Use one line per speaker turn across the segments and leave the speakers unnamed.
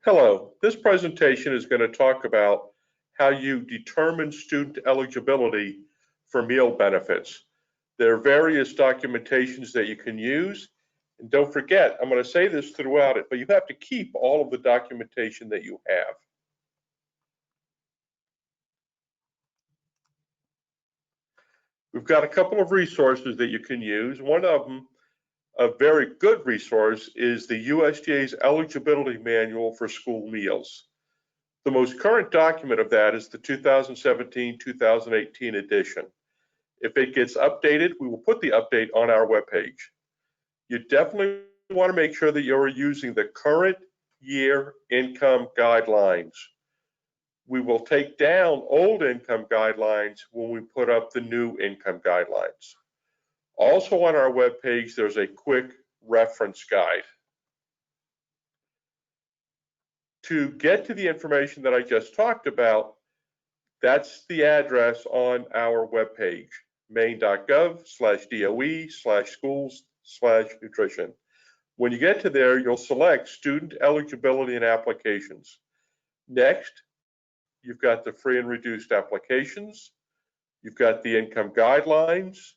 Hello, this presentation is going to talk about how you determine student eligibility for meal benefits. There are various documentations that you can use, and don't forget, I'm going to say this throughout it, but you have to keep all of the documentation that you have. We've got a couple of resources that you can use. One of them, a very good resource, is the USDA's Eligibility Manual for School Meals. The most current document of that is the 2017-2018 edition. If it gets updated, we will put the update on our webpage. You definitely want to make sure that you're using the current year income guidelines. We will take down old income guidelines when we put up the new income guidelines. Also on our webpage, there's a quick reference guide. To get to the information that I just talked about, that's the address on our webpage, maine.gov/DOE/schools/nutrition. When you get to there, you'll select Student Eligibility and Applications. Next, you've got the free and reduced applications. You've got the income guidelines.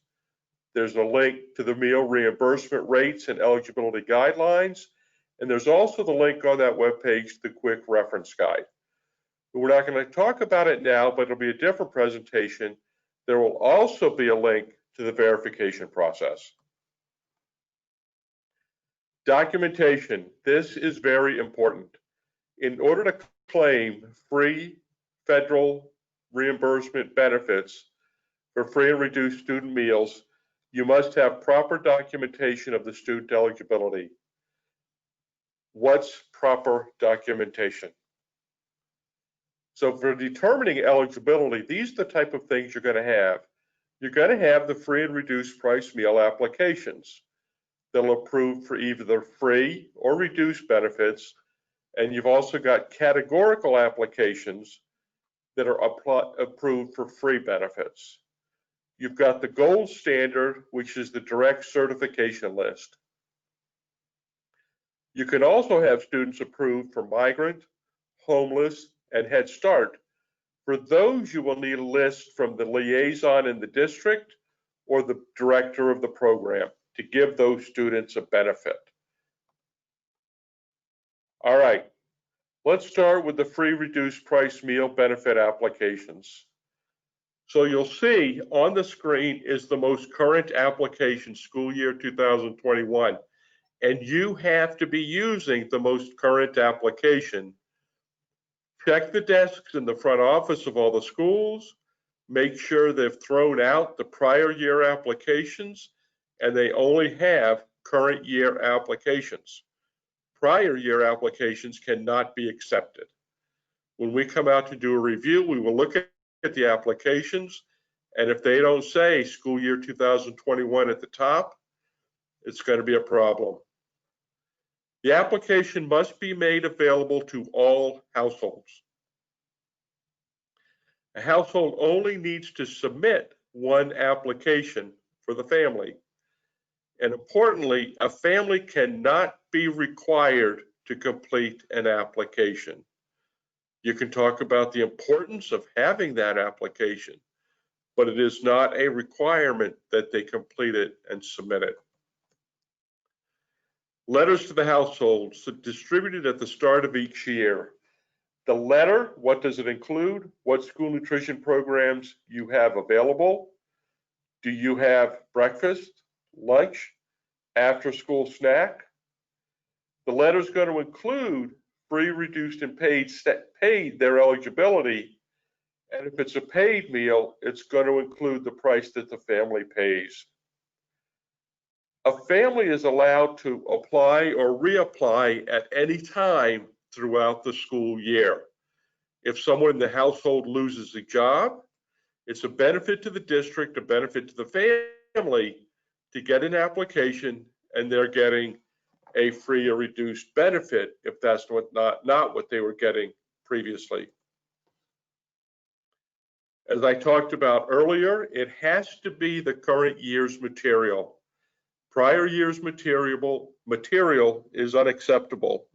There's a link to the meal reimbursement rates and eligibility guidelines. And there's also the link on that webpage to the quick reference guide. We're not going to talk about it now, but it'll be a different presentation. There will also be a link to the verification process. Documentation. This is very important. In order to claim free federal reimbursement benefits for free and reduced student meals, you must have proper documentation of the student eligibility. What's proper documentation? So for determining eligibility, these are the type of things you're going to have. You're going to have the free and reduced price meal applications that'll approve for either the free or reduced benefits. And you've also got categorical applications that are approved for free benefits. You've got the gold standard, which is the direct certification list. You can also have students approved for Migrant, Homeless, and Head Start. For those, you will need a list from the liaison in the district or the director of the program to give those students a benefit. All right, let's start with the free reduced price meal benefit applications. So you'll see on the screen is the most current application, school year 2021. And you have to be using the most current application. Check the desks in the front office of all the schools. Make sure they've thrown out the prior year applications and they only have current year applications. Prior year applications cannot be accepted. When we come out to do a review, we will look at the applications, and if they don't say school year 2021 at the top, it's going to be a problem. The application must be made available to all households. A household only needs to submit one application for the family. And importantly, a family cannot be required to complete an application. You can talk about the importance of having that application, but it is not a requirement that they complete it and submit it. Letters to the households distributed at the start of each year. The letter, what does it include? What school nutrition programs you have available? Do you have breakfast, lunch, after school snack? The letter is going to include free, reduced, and paid their eligibility. And if it's a paid meal, it's going to include the price that the family pays. A family is allowed to apply or reapply at any time throughout the school year. If someone in the household loses a job, it's a benefit to the district, a benefit to the family to get an application, and they're getting a free or reduced benefit if that's not what they were getting previously. As I talked about earlier, it has to be the current year's material. Prior year's material is unacceptable.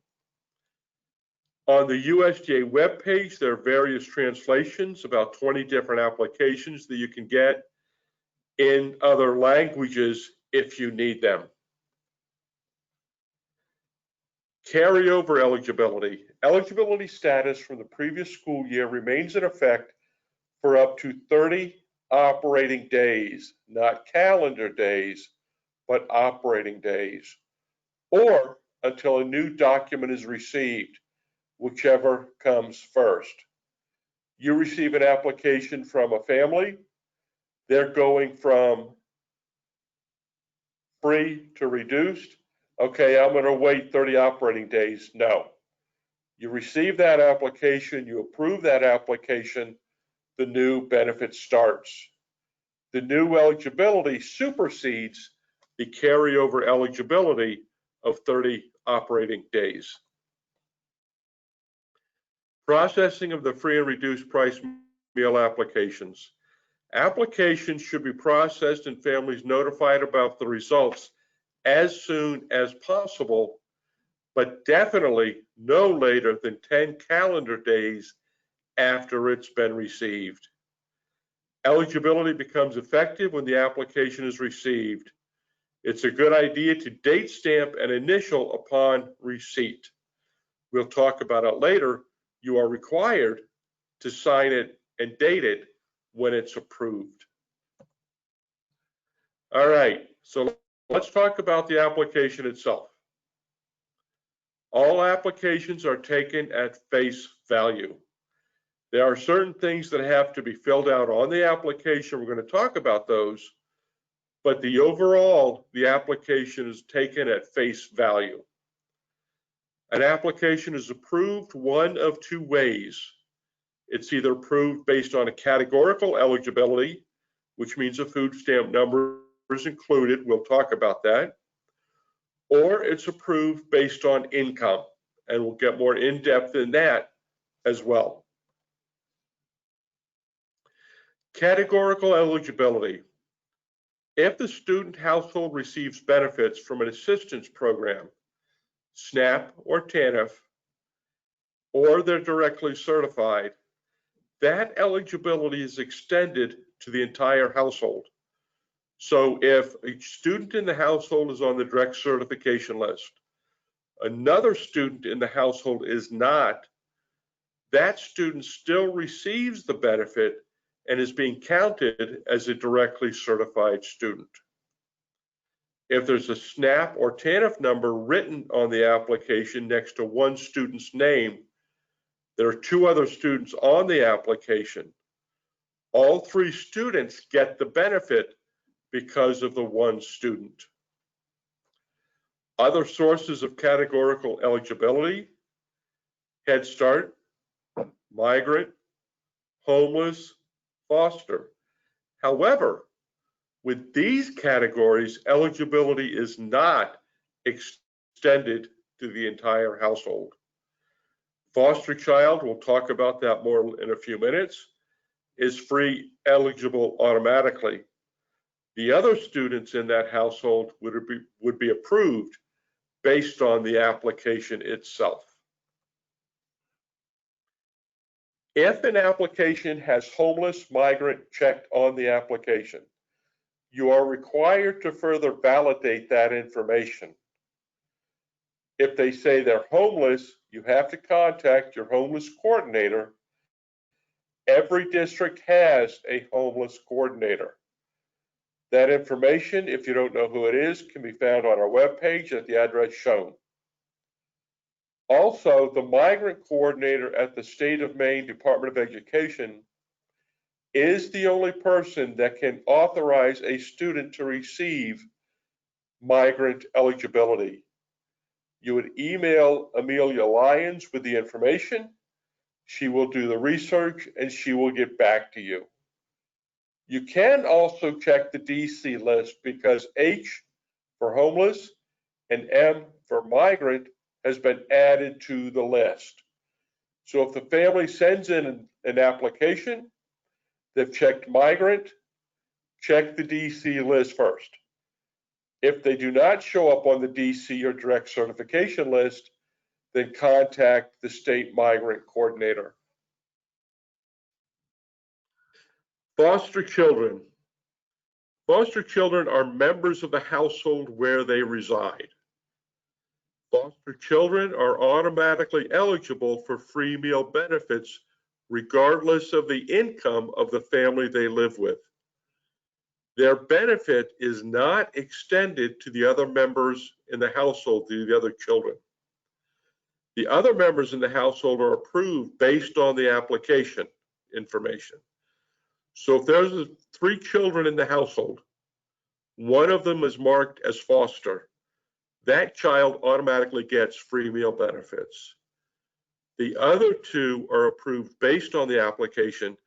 On the USDA webpage, there are various translations, about 20 different applications that you can get in other languages if you need them. Carryover eligibility. Eligibility status from the previous school year remains in effect for up to 30 operating days, not calendar days, but operating days, or until a new document is received, whichever comes first. You receive an application from a family, they're going from free to reduced. Okay, I'm going to wait 30 operating days. No. You receive that application, you approve that application, the new benefit starts. The new eligibility supersedes the carryover eligibility of 30 operating days. Processing of the free and reduced price meal applications. Applications should be processed and families notified about the results as soon as possible, but definitely no later than 10 calendar days after it's been received. Eligibility becomes effective when the application is received. It's a good idea to date stamp an initial upon receipt. We'll talk about it later. You are required to sign it and date it when it's approved. All right, so let's talk about the application itself. All applications are taken at face value. There are certain things that have to be filled out on the application. We're going to talk about those, but the application is taken at face value. An application is approved one of two ways. It's either approved based on a categorical eligibility, which means a food stamp number is included. We'll talk about that. Or it's approved based on income, and we'll get more in-depth in that as well. Categorical eligibility. If the student household receives benefits from an assistance program, SNAP or TANF, or they're directly certified, that eligibility is extended to the entire household. So if a student in the household is on the direct certification list, another student in the household is not, that student still receives the benefit and is being counted as a directly certified student. If there's a SNAP or TANF number written on the application next to one student's name, there are two other students on the application. All three students get the benefit because of the one student. Other sources of categorical eligibility: Head Start, Migrant, Homeless, Foster. However, with these categories, eligibility is not extended to the entire household. Foster child, we'll talk about that more in a few minutes, is free eligible automatically. The other students in that household would be approved based on the application itself. If an application has homeless migrant checked on the application, you are required to further validate that information. If they say they're homeless, you have to contact your homeless coordinator. Every district has a homeless coordinator. That information, if you don't know who it is, can be found on our webpage at the address shown. Also, the migrant coordinator at the State of Maine Department of Education is the only person that can authorize a student to receive migrant eligibility. You would email Amelia Lyons with the information. She will do the research and she will get back to you. You can also check the DC list because H for homeless and M for migrant has been added to the list. So if the family sends in an application, they've checked migrant, check the DC list first. If they do not show up on the DC or direct certification list, then contact the state migrant coordinator. Foster children. Foster children are members of the household where they reside. Foster children are automatically eligible for free meal benefits regardless of the income of the family they live with. Their benefit is not extended to the other members in the household, to the other children. The other members in the household are approved based on the application information. So if there's 3 children in the household, one of them is marked as foster, that child automatically gets free meal benefits. The other 2 are approved based on the application,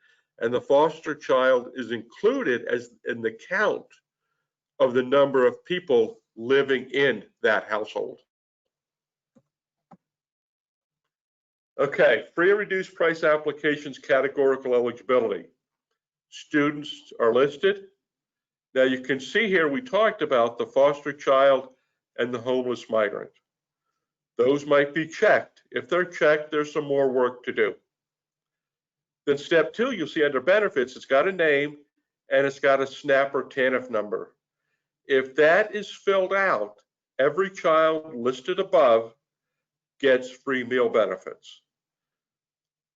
and the foster child is included as in the count of the number of people living in that household. Okay, free and reduced price applications, categorical eligibility. Students are listed. Now you can see here we talked about the foster child and the homeless migrant. Those might be checked. If they're checked, there's some more work to do. Then step 2, you'll see under benefits, it's got a name and it's got a SNAP or TANF number. If that is filled out, every child listed above gets free meal benefits.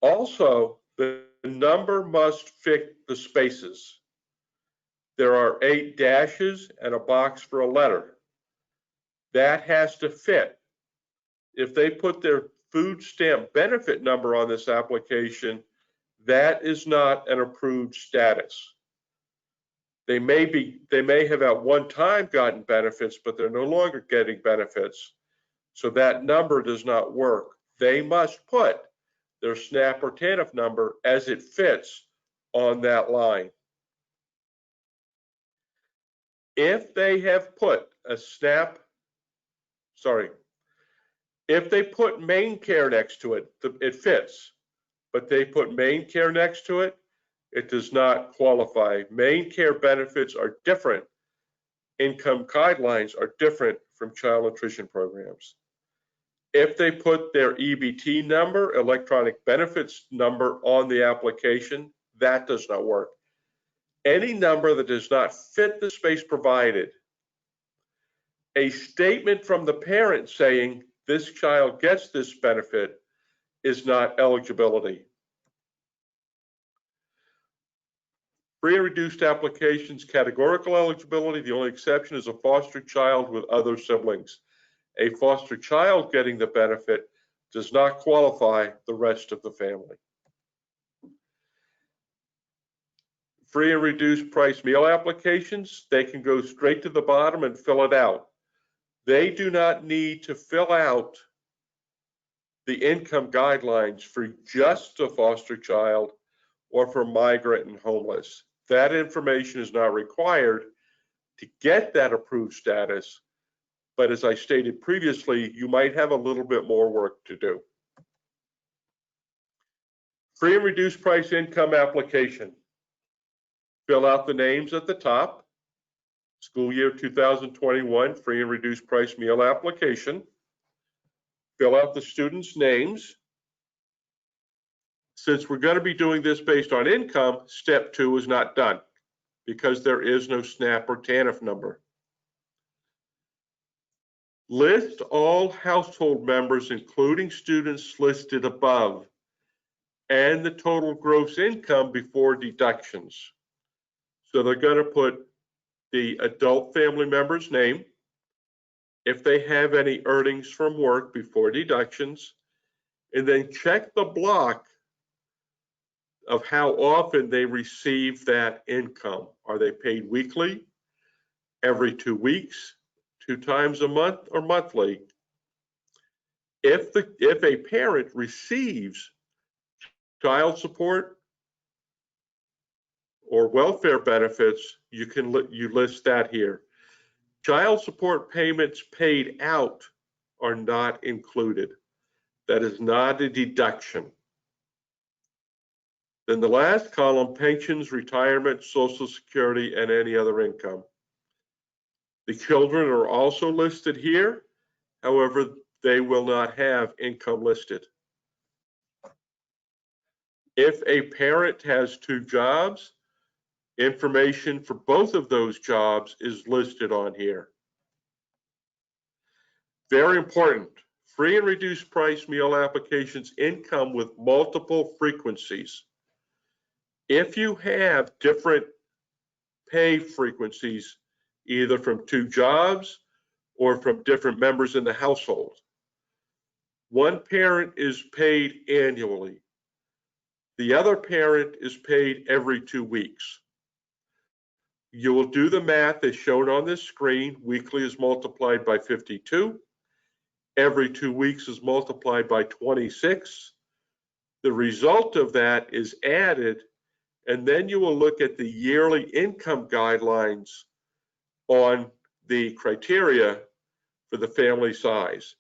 Also, the number must fit the spaces. There are 8 dashes and a box for a letter. That has to fit. If they put their food stamp benefit number on this application, that is not an approved status. They may have at one time gotten benefits, but they're no longer getting benefits. So that number does not work. They must put their SNAP or TANF number as it fits on that line. If they have put a SNAP, if they put Maine Care next to it, it fits. But they put Maine Care next to it, it does not qualify. Maine Care benefits are different. Income guidelines are different from child nutrition programs. If they put their EBT number, electronic benefits number, on the application, that does not work. Any number that does not fit the space provided, a statement from the parent saying this child gets this benefit is not eligibility. Free and reduced applications, categorical eligibility. The only exception is a foster child with other siblings. A foster child getting the benefit does not qualify the rest of the family. Free and reduced price meal applications, they can go straight to the bottom and fill it out. They do not need to fill out the income guidelines for just a foster child or for migrant and homeless. That information is not required to get that approved status, but as I stated previously, you might have a little bit more work to do. Free and reduced price income application. Fill out the names at the top. School year 2021 free and reduced price meal application. Fill out the students' names. Since we're going to be doing this based on income, step 2 is not done because there is no SNAP or TANF number. List all household members, including students listed above, and the total gross income before deductions. So they're going to put the adult family member's name, if they have any earnings from work before deductions, and then check the block of how often they receive that income. Are they paid weekly, every 2 weeks, 2 times a month, or monthly? If a parent receives child support or welfare benefits, you list that here. Child support payments paid out are not included. That is not a deduction. Then the last column, pensions, retirement, Social Security, and any other income. The children are also listed here. However, they will not have income listed. If a parent has 2 jobs, information for both of those jobs is listed on here. Very important, free and reduced price meal applications income with multiple frequencies. If you have different pay frequencies, either from 2 jobs or from different members in the household, one parent is paid annually. The other parent is paid every 2 weeks. You will do the math as shown on this screen. Weekly is multiplied by 52. Every 2 weeks is multiplied by 26. The result of that is added, and then you will look at the yearly income guidelines on the criteria for the family size.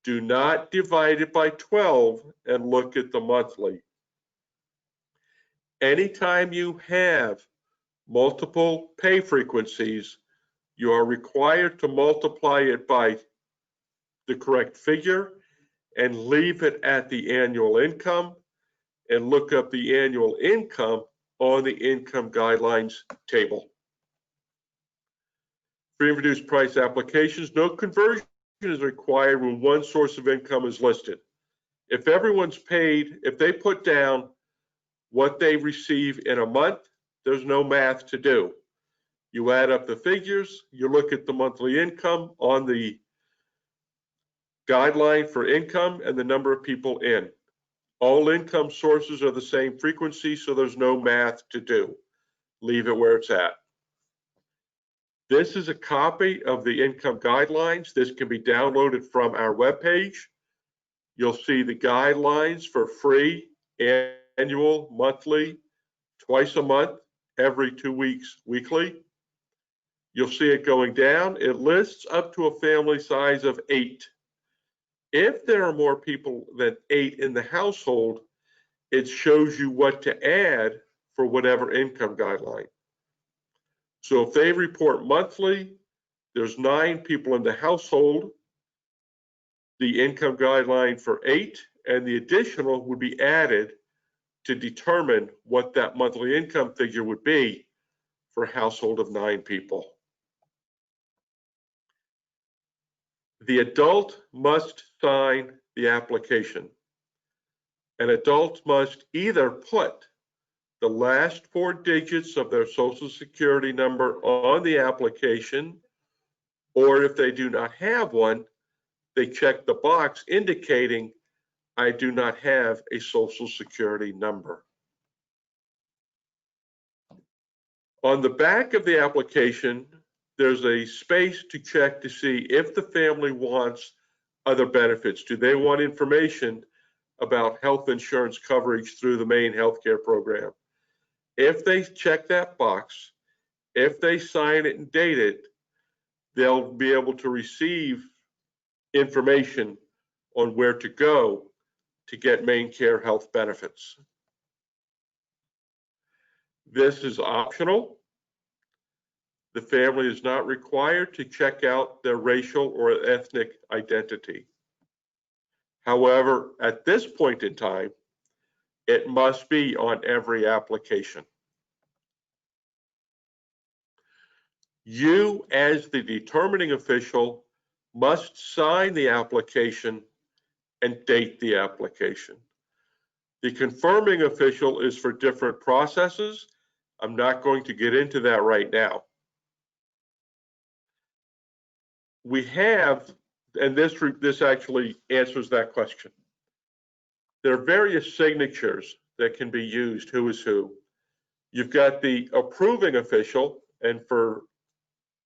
Do not divide it by 12 and look at the monthly. Anytime you have multiple pay frequencies, you are required to multiply it by the correct figure and leave it at the annual income and look up the annual income on the income guidelines table. Free and reduced price applications, no conversion is required when one source of income is listed. If everyone's paid, if they put down what they receive in a month, there's no math to do. You add up the figures, you look at the monthly income on the guideline for income and the number of people in. All income sources are the same frequency, so there's no math to do. Leave it where it's at. This is a copy of the income guidelines. This can be downloaded from our webpage. You'll see the guidelines for free, annual, monthly, twice a month, every 2 weeks, weekly. You'll see it going down. It lists up to a family size of 8. If there are more people than 8 in the household, it shows you what to add for whatever income guideline. So if they report monthly, there's 9 people in the household, the income guideline for 8, and the additional would be added to determine what that monthly income figure would be for a household of 9 people. The adult must sign the application. An adult must either put the last 4 digits of their Social Security number on the application, or if they do not have one, they check the box indicating, I do not have a Social Security number. On the back of the application, there's a space to check to see if the family wants other benefits. Do they want information about health insurance coverage through the Maine healthcare program? If they check that box, if they sign it and date it, they'll be able to receive information on where to go to get Maine Care health benefits. This is optional. The family is not required to check out their racial or ethnic identity. However, at this point in time, it must be on every application. You, as the determining official, must sign the application and date the application. The confirming official is for different processes. I'm not going to get into that right now. We have, and this actually answers that question. There are various signatures that can be used, who is who. You've got the approving official, and for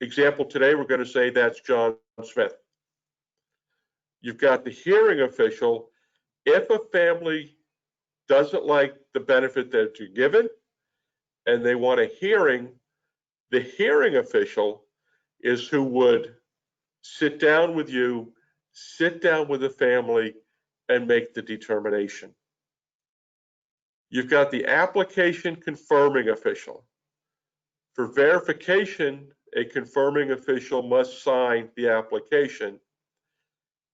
example today, we're going to say that's John Smith. You've got the hearing official. If a family doesn't like the benefit that you're given and they want a hearing, the hearing official is who would sit down with you, sit down with the family, and make the determination. You've got the application confirming official. For verification, a confirming official must sign the application.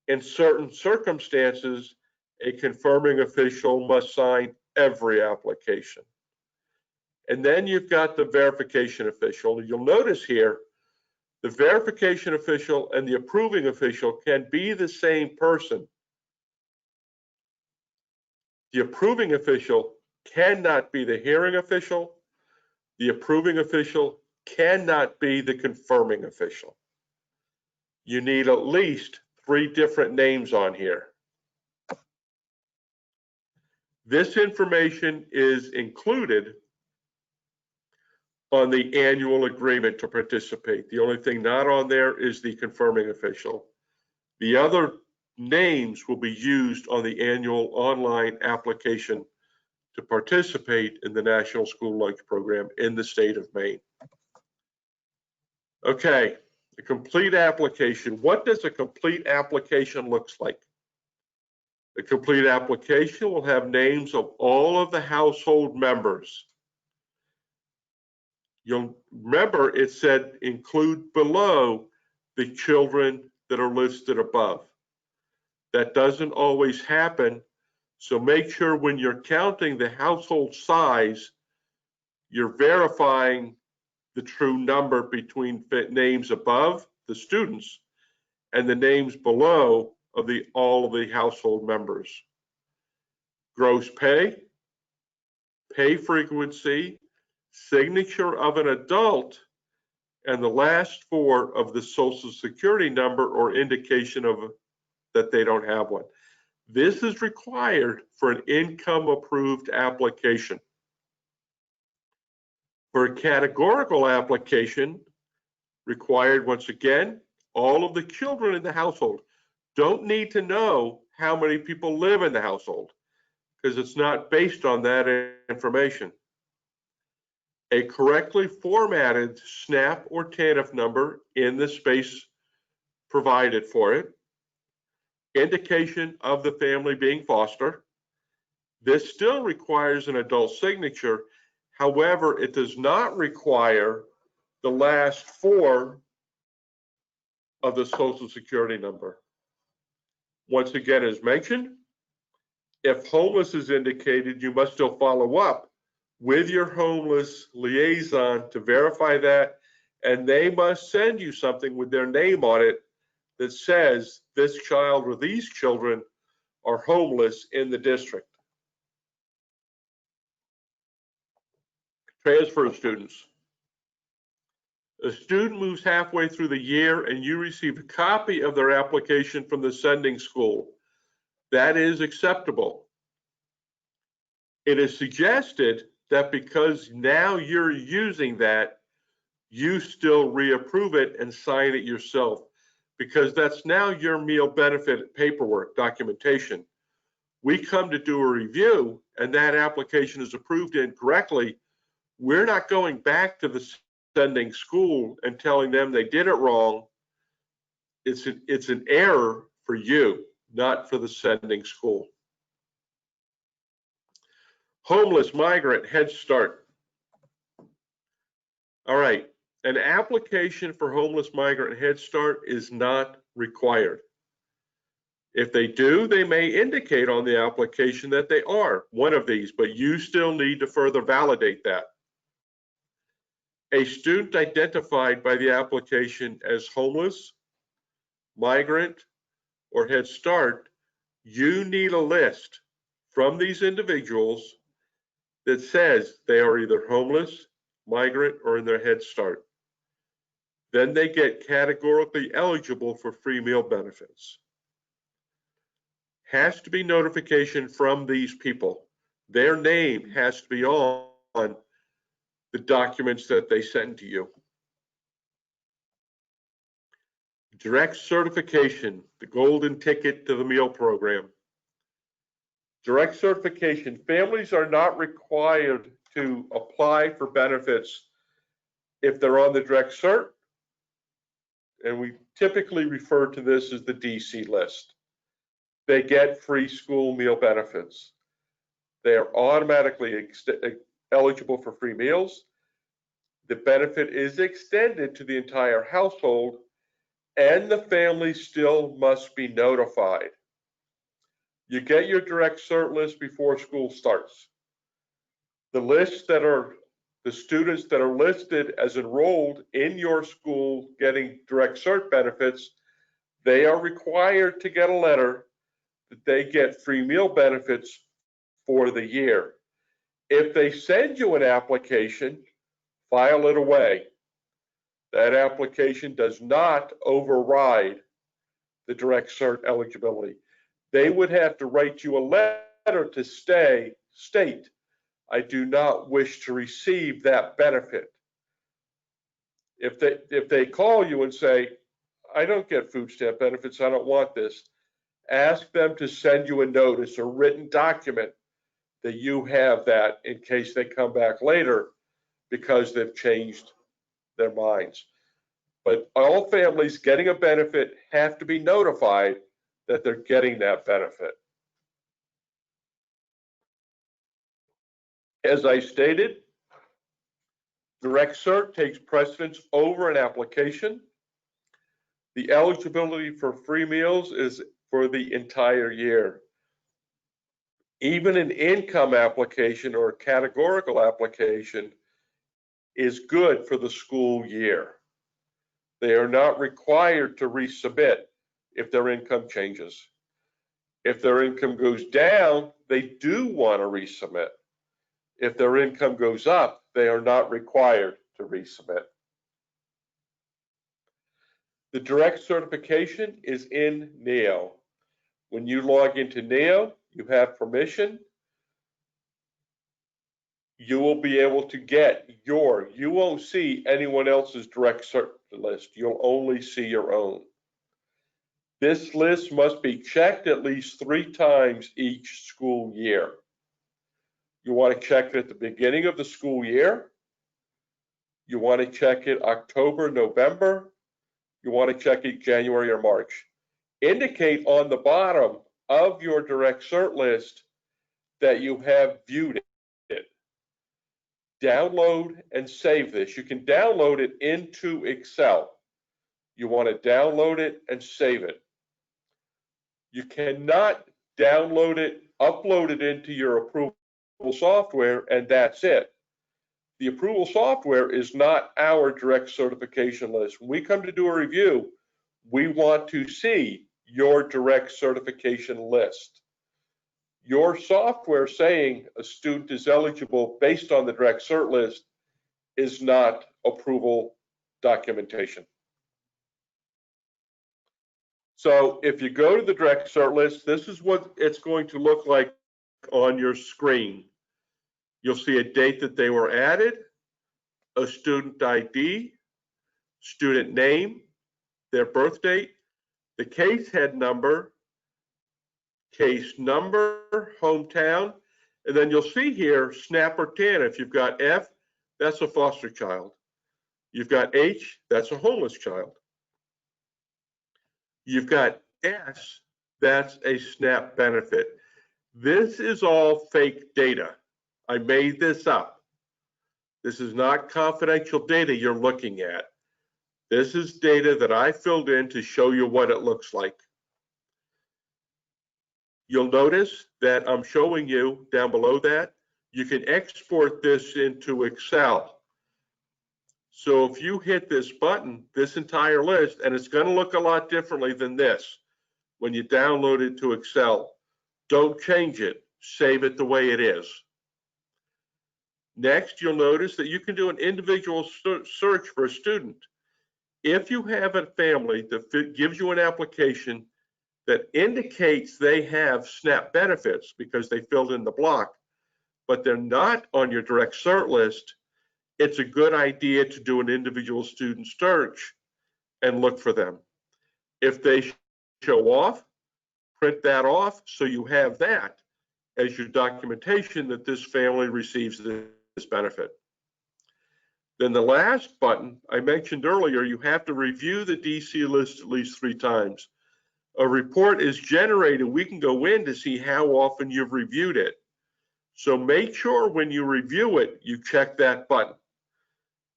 In certain circumstances, a confirming official must sign every application. And then you've got the verification official. You'll notice here, the verification official and the approving official can be the same person. The approving official cannot be the hearing official. The approving official cannot be the confirming official. You need at least 3 different names on here. This information is included on the annual agreement to participate. The only thing not on there is the confirming official. The other names will be used on the annual online application to participate in the National School Lunch Program in the state of Maine. Okay, a complete application. What does a complete application look like? A complete application will have names of all of the household members. You'll remember it said include below the children that are listed above. That doesn't always happen, so make sure when you're counting the household size, you're verifying the true number between names above the students and the names below of all of the household members. Gross pay, pay frequency, signature of an adult, and the last 4 of the Social Security number or indication of that they don't have one. This is required for an income approved application. For a categorical application, required once again, all of the children in the household. Don't need to know how many people live in the household because it's not based on that information. A correctly formatted SNAP or TANF number in the space provided for it. Indication of the family being foster. This still requires an adult signature. However, it does not require the last 4 of the Social Security number. Once again, as mentioned, if homeless is indicated, you must still follow up with your homeless liaison to verify that, and they must send you something with their name on it that says this child or these children are homeless in the district. Transfer students. A student moves halfway through the year and you receive a copy of their application from the sending school. That is acceptable. It is suggested that because now you're using that, you still reapprove it and sign it yourself, because that's now your meal benefit paperwork documentation. We come to do a review and that application is approved incorrectly. We're not going back to the sending school and telling them they did it wrong. It's an error for you, not for the sending school. Homeless, migrant, Head Start. All right, an application for homeless, migrant, Head Start is not required. If they do, they may indicate on the application that they are one of these, but you still need to further validate that. A student identified by the application as homeless, migrant, or Head Start, you need a list from these individuals that says they are either homeless, migrant, or in their Head Start. Then they get categorically eligible for free meal benefits. Has to be notification from these people. Their name has to be on the documents that they send to you. Direct certification, the golden ticket to the meal program. Direct certification, families are not required to apply for benefits if they're on the direct cert, and we typically refer to this as the DC list. They get free school meal benefits. They are automatically eligible for free meals. The benefit is extended to the entire household, and the family still must be notified. You get your direct cert list before school starts. The students that are listed as enrolled in your school getting direct cert benefits, they are required to get a letter that they get free meal benefits for the year. If they send you an application, file it away. That application does not override the direct cert eligibility. They would have to write you a letter to state, I do not wish to receive that benefit. If they call you and say, I don't get food stamp benefits, I don't want this, ask them to send you a notice, a written document that you have that in case they come back later because they've changed their minds. But all families getting a benefit have to be notified that they're getting that benefit. As I stated, direct cert takes precedence over an application. The eligibility for free meals is for the entire year. Even an income application or a categorical application is good for the school year. They are not required to resubmit if their income changes. If their income goes down, they do want to resubmit. If their income goes up, they are not required to resubmit. The direct certification is in NEO. When you log into NEO, you have permission. You will be able to get you won't see anyone else's direct cert list. You'll only see your own. This list must be checked at least 3 times each school year. You want to check it at the beginning of the school year. You want to check it October, November. You want to check it January or March. Indicate on the bottom of your direct cert list that you have viewed it. Download and save this. You can download it into Excel. You want to download it and save it. You cannot download it, upload it into your approval software, and that's it. The approval software is not our direct certification list. When we come to do a review, we want to see your direct certification list. Your software saying a student is eligible based on the direct cert list is not approval documentation. So if you go to the direct cert list, this is what it's going to look like on your screen. You'll see a date that they were added, a student ID, student name, their birth date, the case head number, case number, hometown, and then you'll see here SNAP or TANF. If you've got F, that's a foster child. You've got H, that's a homeless child. You've got S, that's a SNAP benefit. This is all fake data. I made this up. This is not confidential data you're looking at. This is data that I filled in to show you what it looks like. You'll notice that I'm showing you down below that you can export this into Excel. So if you hit this button, this entire list, and it's going to look a lot differently than this when you download it to Excel. Don't change it. Save it the way it is. Next, you'll notice that you can do an individual search for a student. If you have a family that gives you an application that indicates they have SNAP benefits because they filled in the block, but they're not on your direct cert list, it's a good idea to do an individual student search and look for them. If they show off, print that off so you have that as your documentation that this family receives this benefit. Then the last button I mentioned earlier, you have to review the DC list at least 3 times. A report is generated. We can go in to see how often you've reviewed it. So make sure when you review it, you check that button.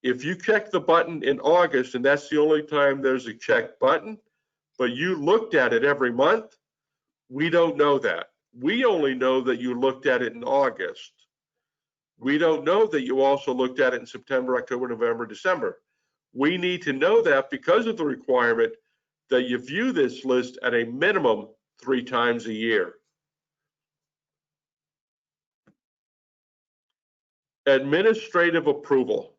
If you check the button in August and that's the only time there's a check button, but you looked at it every month, we don't know that. We only know that you looked at it in August. We don't know that you also looked at it in September, October, November, December. We need to know that because of the requirement that you view this list at a minimum 3 times a year. Administrative approval.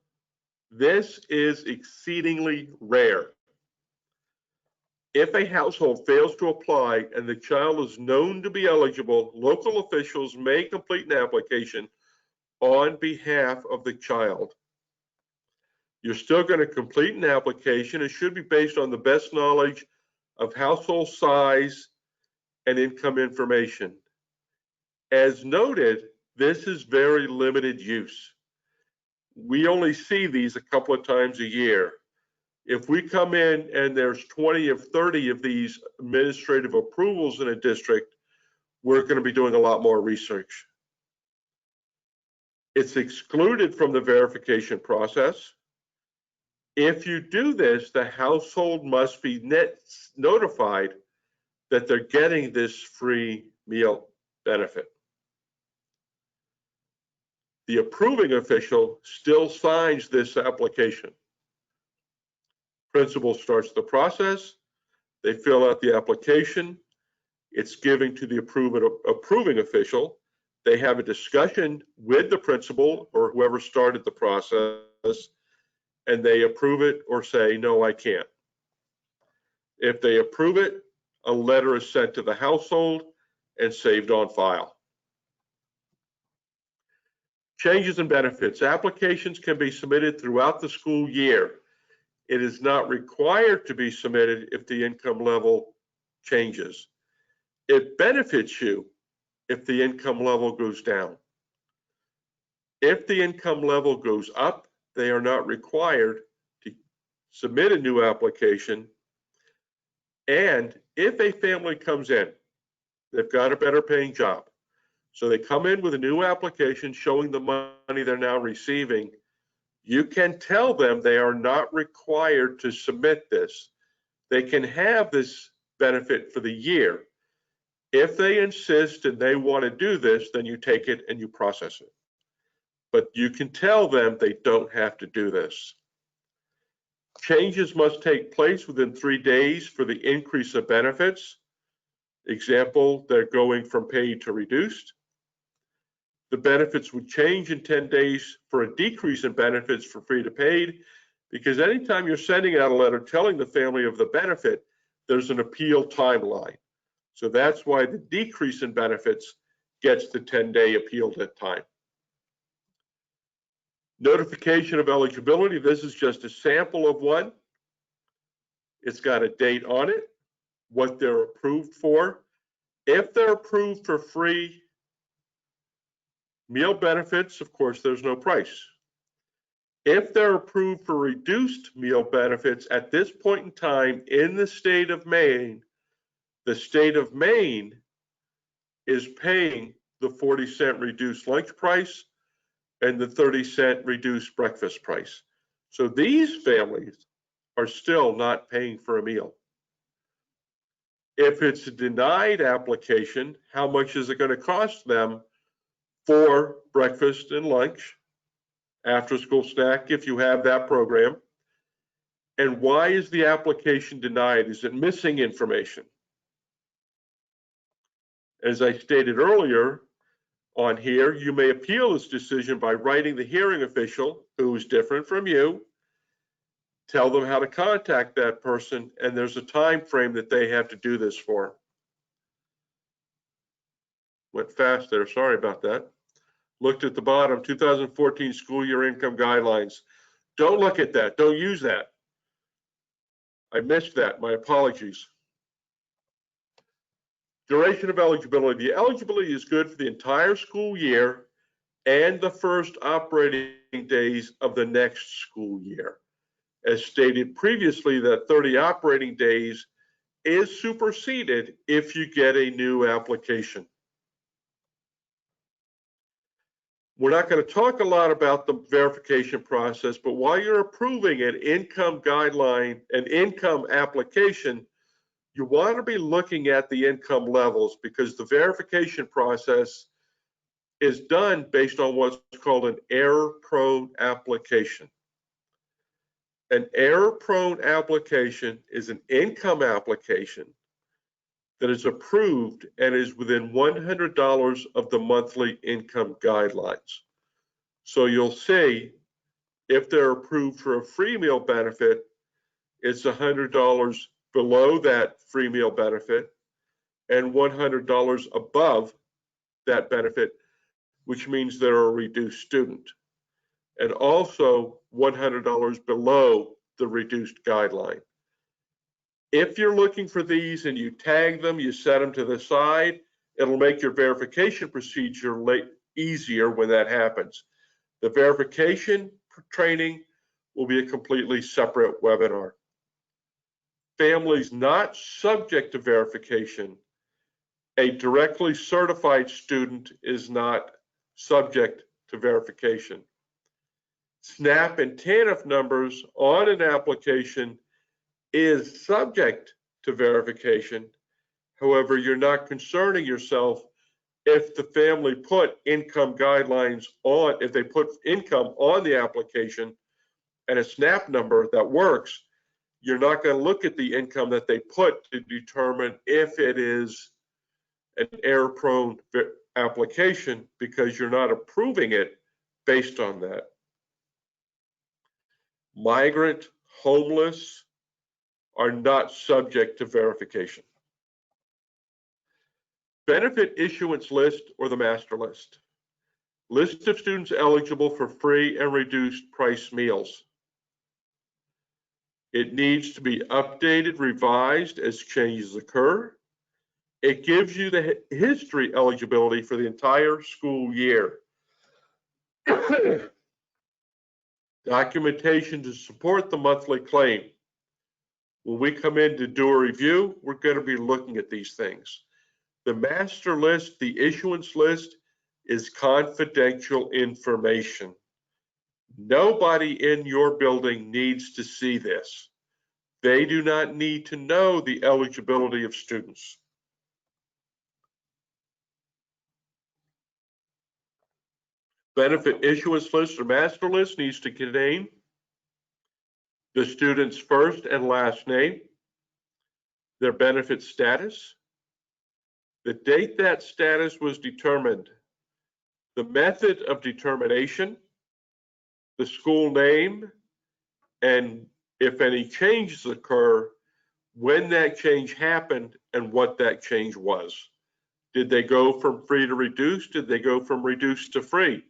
This is exceedingly rare. If a household fails to apply and the child is known to be eligible, local officials may complete an application on behalf of the child. You're still going to complete an application. It should be based on the best knowledge of household size and income information. As noted, this is very limited use. We only see these a couple of times a year. If we come in and there's 20 or 30 of these administrative approvals in a district, we're going to be doing a lot more research. It's excluded from the verification process. If you do this, the household must be notified that they're getting this free meal benefit. The approving official still signs this application. Principal starts the process. They fill out the application. It's given to the approving official. They have a discussion with the principal or whoever started the process, and they approve it or say, no, I can't. If they approve it, a letter is sent to the household and saved on file. Changes in benefits. Applications can be submitted throughout the school year. It is not required to be submitted if the income level changes. It benefits you if the income level goes down. If the income level goes up, they are not required to submit a new application. And if a family comes in, they've got a better paying job. So they come in with a new application showing the money they're now receiving. You can tell them they are not required to submit this. They can have this benefit for the year. If they insist and they want to do this, then you take it and you process it. But you can tell them they don't have to do this. Changes must take place within 3 days for the increase of benefits. Example, they're going from paid to reduced. The benefits would change in 10 days for a decrease in benefits for free to paid, because anytime you're sending out a letter telling the family of the benefit, there's an appeal timeline. So that's why the decrease in benefits gets the 10-day appeal time. Notification of eligibility. This is just a sample of one. It's got a date on it, what they're approved for. If they're approved for free meal benefits, of course, there's no price. If they're approved for reduced meal benefits at this point in time in the state of Maine, the state of Maine is paying the 40-cent reduced lunch price and the 30-cent reduced breakfast price. So these families are still not paying for a meal. If it's a denied application, how much is it going to cost them for breakfast and lunch, after school snack, if you have that program? And why is the application denied? Is it missing information? As I stated earlier on here, you may appeal this decision by writing the hearing official, who is different from you, tell them how to contact that person, and there's a time frame that they have to do this for. Went fast there, sorry about that. Looked at the bottom, 2014 school year income guidelines. Don't look at that, don't use that. I missed that, my apologies. Duration of eligibility. The eligibility is good for the entire school year and the first operating days of the next school year. As stated previously, that 30 operating days is superseded if you get a new application. We're not going to talk a lot about the verification process, but while you're approving an income guideline, an income application, you want to be looking at the income levels, because the verification process is done based on what's called an error-prone application. An error-prone application is an income application that is approved and is within $100 of the monthly income guidelines. So you'll see if they're approved for a free meal benefit, it's $100 below that free meal benefit and $100 above that benefit, which means they're a reduced student, and also $100 below the reduced guideline. If you're looking for these and you tag them, you set them to the side, it'll make your verification procedure easier when that happens. The verification training will be a completely separate webinar. Families not subject to verification, a directly certified student is not subject to verification. SNAP and TANF numbers on an application is subject to verification. However, you're not concerning yourself if the family put income guidelines on, if they put income on the application and a SNAP number that works, you're not going to look at the income that they put to determine if it is an error-prone application, because you're not approving it based on that. Migrant, homeless are not subject to verification. Benefit issuance list or the master list. List of students eligible for free and reduced price meals. It needs to be updated, revised as changes occur. It gives you the history eligibility for the entire school year. Documentation to support the monthly claim. When we come in to do a review, we're going to be looking at these things. The master list, the issuance list, is confidential information. Nobody in your building needs to see this. They do not need to know the eligibility of students. Benefit issuance list or master list needs to contain the student's first and last name, their benefit status, the date that status was determined, the method of determination, the school name, and if any changes occur, when that change happened and what that change was. Did they go from free to reduced? Did they go from reduced to free?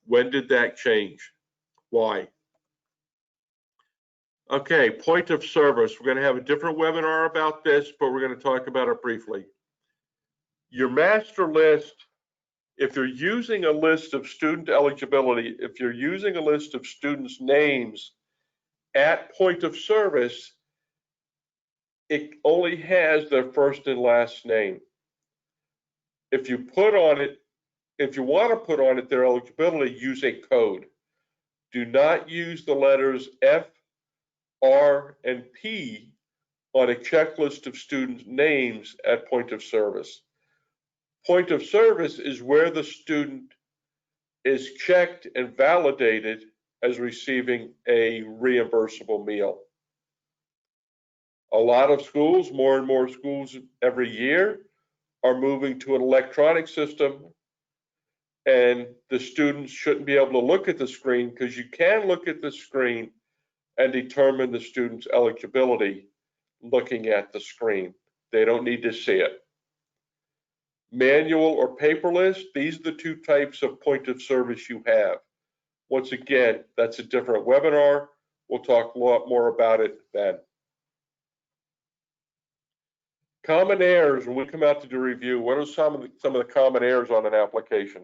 When did that change? Why? Okay, point of service. We're going to have a different webinar about this, but we're going to talk about it briefly. Your master list, if you're using a list of student eligibility, if you're using a list of students' names at point of service, it only has their first and last name. If you put on it, if you want to put on it their eligibility, use a code. Do not use the letters F, R, and P on a checklist of students' names at point of service. Point of service is where the student is checked and validated as receiving a reimbursable meal. A lot of schools, more and more schools every year, are moving to an electronic system, and the students shouldn't be able to look at the screen, because you can look at the screen and determine the student's eligibility looking at the screen. They don't need to see it. Manual or paperless, these are the two types of point of service you have. Once again, that's a different webinar. We'll talk a lot more about it then. Common errors, when we come out to do review, what are some of the common errors on an application?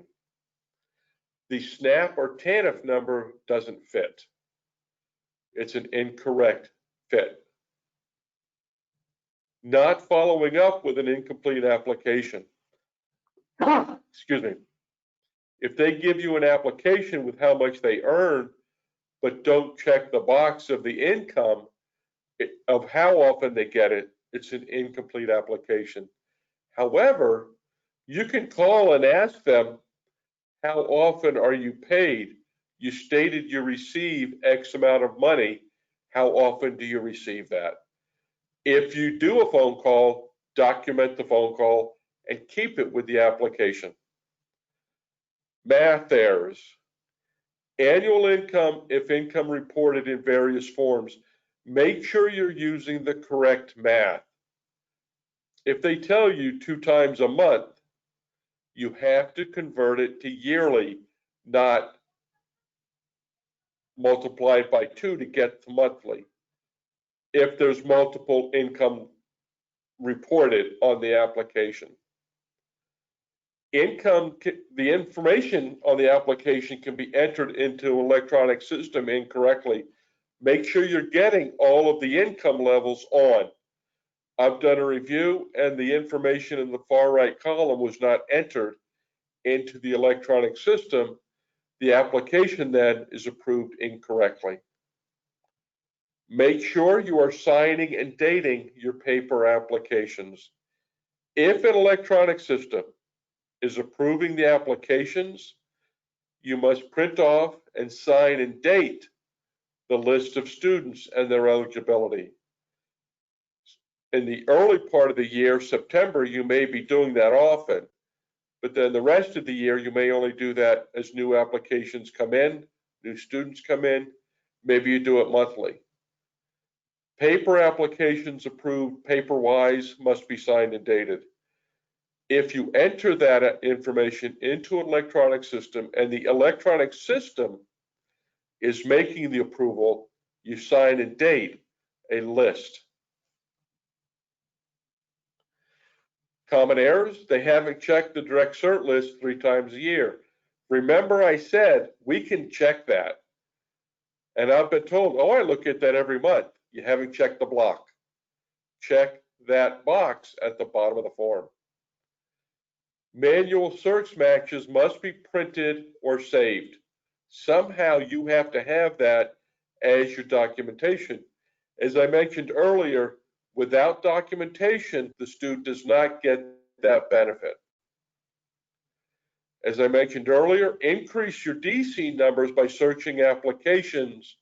The SNAP or TANF number doesn't fit. It's an incorrect fit. Not following up with an incomplete application. Excuse me. If they give you an application with how much they earn, but don't check the box of the income of how often they get it, it's an incomplete application. However, you can call and ask them, how often are you paid? You stated you receive X amount of money. How often do you receive that? If you do a phone call, document the phone call and keep it with the application. Math errors. Annual income, if income reported in various forms, make sure you're using the correct math. If they tell you 2 times a month, you have to convert it to yearly, not multiply it by 2 to get to monthly. If there's multiple income reported on the application. The information on the application can be entered into an electronic system incorrectly. Make sure you're getting all of the income levels on. I've done a review and the information in the far right column was not entered into the electronic system. The application then is approved incorrectly. Make sure you are signing and dating your paper applications. If an electronic system is approving the applications, you must print off and sign and date the list of students and their eligibility. In the early part of the year, September, you may be doing that often, but then the rest of the year, you may only do that as new applications come in, new students come in, maybe you do it monthly. Paper applications approved paper-wise must be signed and dated. If you enter that information into an electronic system and the electronic system is making the approval, you sign and date a list. Common errors, they haven't checked the direct cert list 3 times a year. Remember I said we can check that. And I've been told, oh, I look at that every month. You haven't checked the block. Check that box at the bottom of the form. Manual search matches must be printed or saved. Somehow you have to have that as your documentation. As I mentioned earlier, without documentation, the student does not get that benefit. As I mentioned earlier, increase your DC numbers by searching applications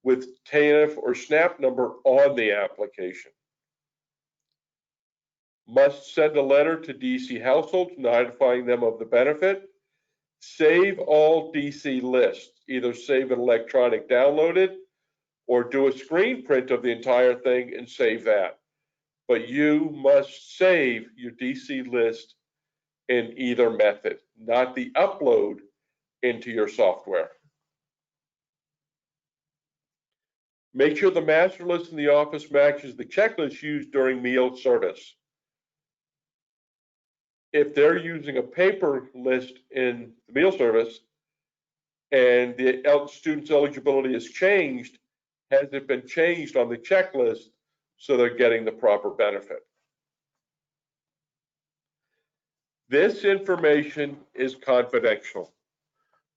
with TANF or SNAP number on the application. Must send a letter to DC households notifying them of the benefit. Save all DC lists. Either save an electronic downloaded or do a screen print of the entire thing and save that. But you must save your DC list in either method, not the upload into your software. Make sure the master list in the office matches the checklist used during meal service. If they're using a paper list in the meal service and the student's eligibility is changed, has it been changed on the checklist so they're getting the proper benefit? This information is confidential.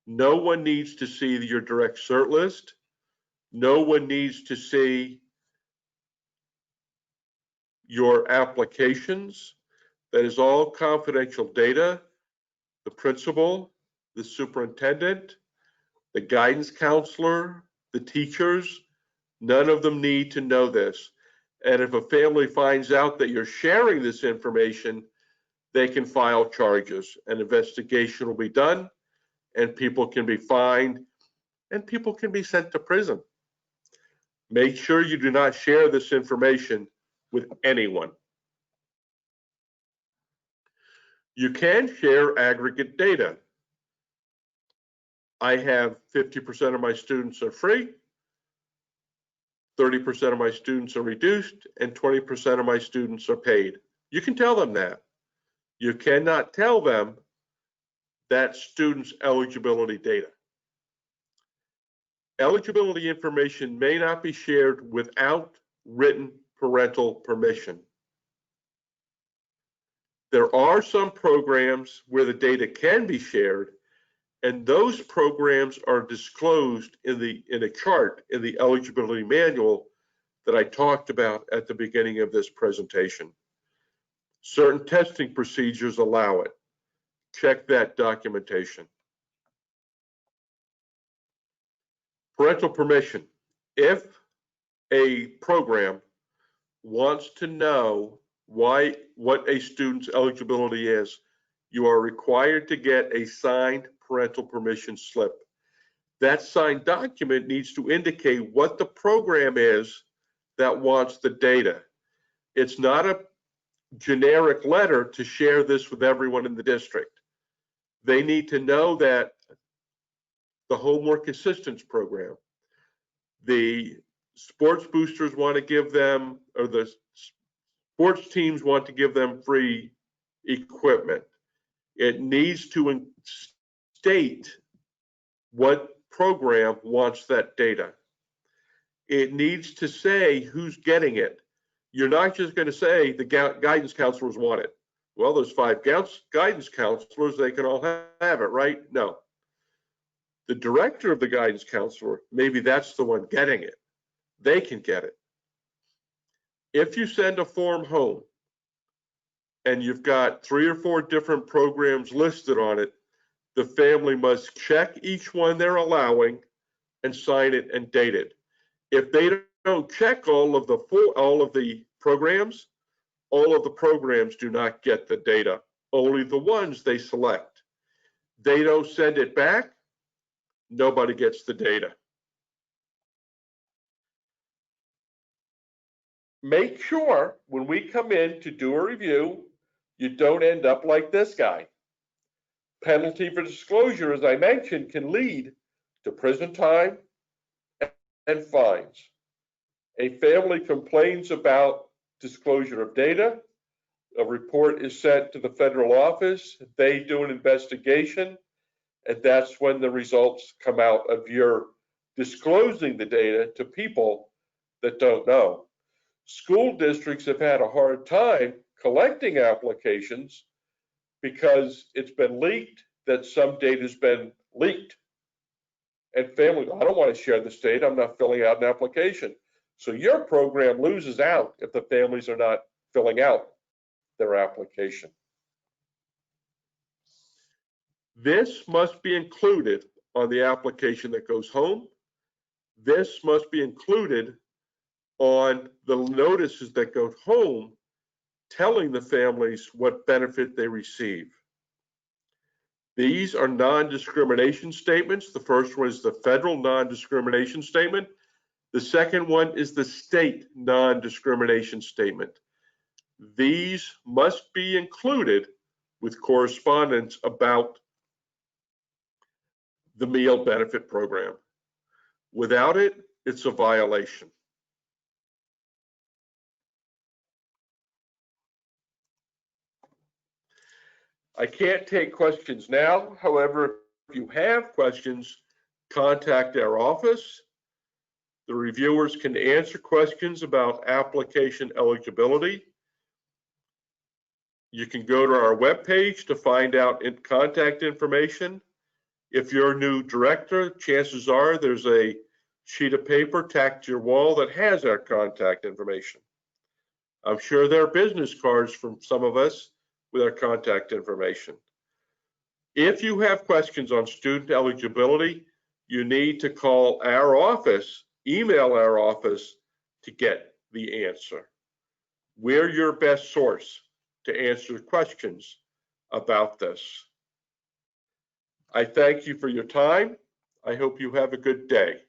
No one needs to see your direct cert list. No one needs to see your applications. That is all confidential data. The principal, the superintendent, the guidance counselor, the teachers, none of them need to know this. And if a family finds out that you're sharing this information, they can file charges. An investigation will be done, and people can be fined, and people can be sent to prison. Make sure you do not share this information with anyone. You can share aggregate data. I have 50% of my students are free, 30% of my students are reduced, and 20% of my students are paid. You can tell them that. You cannot tell them that student's eligibility data. Eligibility information may not be shared without written parental permission. There are some programs where the data can be shared, And those programs are disclosed in a chart in the eligibility manual that I talked about at the beginning of this presentation. Certain testing procedures allow it. Check that documentation. Parental permission. If a program wants to know what a student's eligibility is, you are required to get a signed parental permission slip. That signed document needs to indicate what the program is that wants the data. It's not a generic letter to share this with everyone in the district. They need to know that the homework assistance program, the sports boosters want to give them, or the sports teams want to give them free equipment. It needs to state what program wants that data. It needs to say who's getting it. You're not just going to say the guidance counselors want it. Well, there's 5 guidance counselors, they can all have it, right? No. The director of the guidance counselor, maybe that's the one getting it. They can get it. If you send a form home and you've got 3 or 4 different programs listed on it, the family must check each one they're allowing and sign it and date it. If they don't check all of the programs, all of the programs do not get the data, only the ones they select. They don't send it back, nobody gets the data. Make sure when we come in to do a review, you don't end up like this guy. Penalty for disclosure, as I mentioned, can lead to prison time and fines. A family complains about disclosure of data. A report is sent to the federal office. They do an investigation, and that's when the results come out of your disclosing the data to people that don't know. School districts have had a hard time collecting applications because it's been leaked that some data has been leaked. And families, I don't want to share this data, I'm not filling out an application. So your program loses out if the families are not filling out their application. This must be included on the application that goes home. This must be included on the notices that go home, telling the families what benefit they receive. These are non-discrimination statements. The first one is the federal non-discrimination statement. The second one is the state non-discrimination statement. These must be included with correspondence about the meal benefit program. Without it, it's a violation. I can't take questions now. However, if you have questions, contact our office. The reviewers can answer questions about application eligibility. You can go to our webpage to find out contact information. If you're a new director, chances are there's a sheet of paper tacked to your wall that has our contact information. I'm sure there are business cards from some of us with our contact information. If you have questions on student eligibility, you need to call our office, email our office to get the answer. We're your best source to answer questions about this. I thank you for your time. I hope you have a good day.